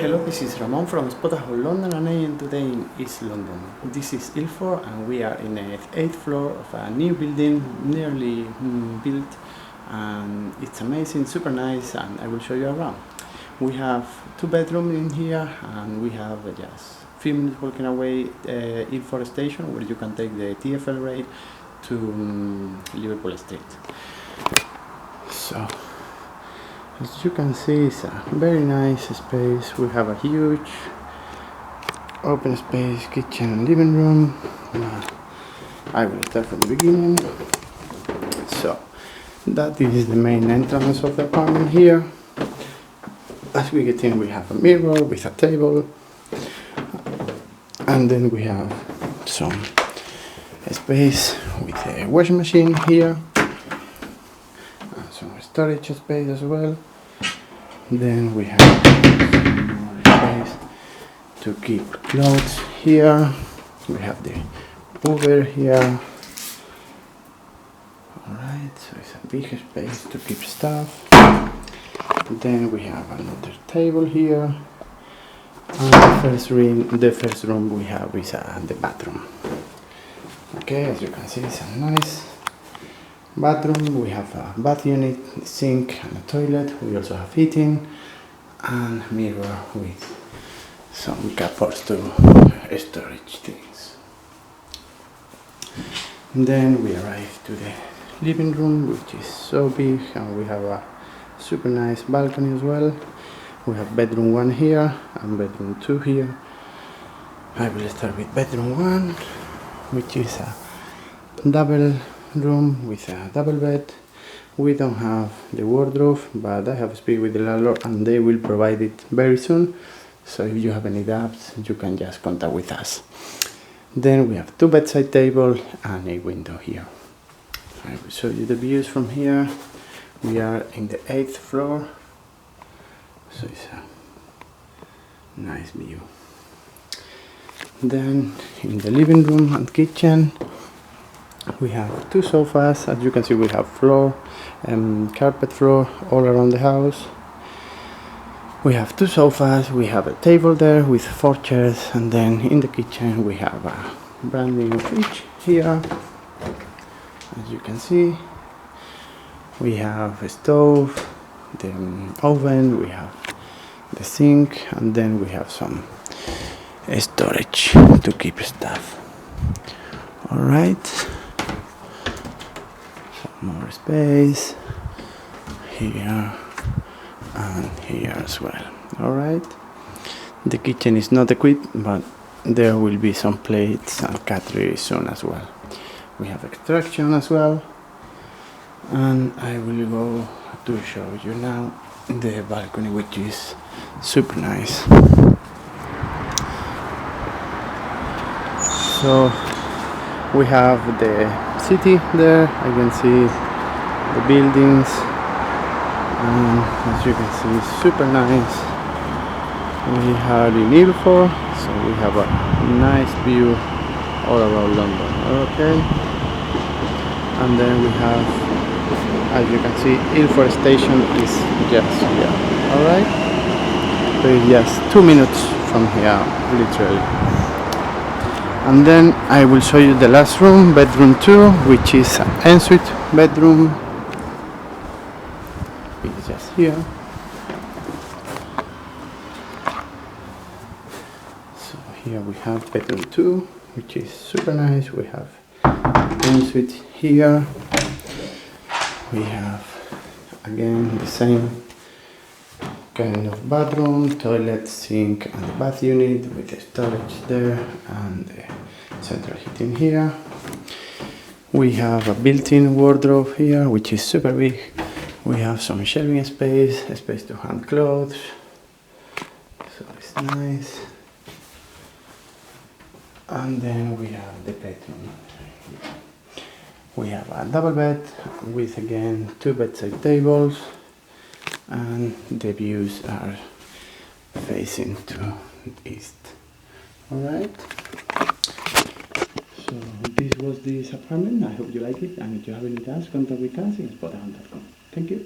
Hello, this is Ramon from Spotahome, London, and I am today in East London. This is Ilford, and we are in the 8th floor of a new building, nearly built, and it's amazing, super nice, and I will show you around. We have 2 bedrooms in here, and we have just a few minutes walking away Ilford station, where you can take the TfL rail to Liverpool Estate. So, as you can see, it's a very nice space. We have a huge open space, kitchen and living room. I will start from the beginning. So that is the main entrance of the apartment here. As we get in, we have a mirror with a table, and then we have some space with a washing machine here. Some storage space as well. Then we have some more space to keep clothes here. We have the Uber here. Alright, so it's a big space to keep stuff. Then we have another table here. And the first room we have is the bathroom. Okay, as you can see, it's a nice bathroom. We have a bath unit, a sink and a toilet. We also have heating and mirror with some cupboards to storage things. And then we arrive to the living room, which is so big, and we have a super nice balcony as well. We have bedroom 1 here and bedroom 2 here. I will start with bedroom 1, which is a double room with a double bed. We don't have the wardrobe, but I have speak with the landlord and they will provide it very soon. So if you have any doubts, you can just contact with us. Then we have 2 bedside tables and a window here. I will show you the views from here. We are in the 8th floor, so it's a nice view. Then in the living room and kitchen, we have 2 sofas. As you can see, we have carpet floor all around the house. We have 2 sofas, we have a table there with 4 chairs, and then in the kitchen we have a brand new fridge here. As you can see, we have a stove, the oven, we have the sink, and then we have some storage to keep stuff. Alright. More space here and here as well. Alright, the kitchen is not equipped, but there will be some plates and cutlery soon as well. We have extraction as well, and I will go to show you now the balcony, which is super nice. So we have the city there. I can see the buildings, and as you can see, it's super nice. We are in Ilford, so we have a nice view all around London. Okay, and then we have, as you can see, Ilford station is just here. Alright, so it's just 2 minutes from here, literally. And then I will show you the last room, bedroom 2, which is an ensuite bedroom. It's just here. So here we have bedroom 2, which is super nice. We have ensuite here. We have again the same kind of bathroom, toilet, sink and bath unit with the storage there and the central heating here. We have a built-in wardrobe here, which is super big. We have some shelving space, a space to hang clothes, so it's nice. And then we have the bedroom. We have a double bed with again 2 bedside tables, and the views are facing to the east. Alright, so this was this apartment. I hope you like it, and if you have any doubts, contact with us in Spotahome.com. Thank you.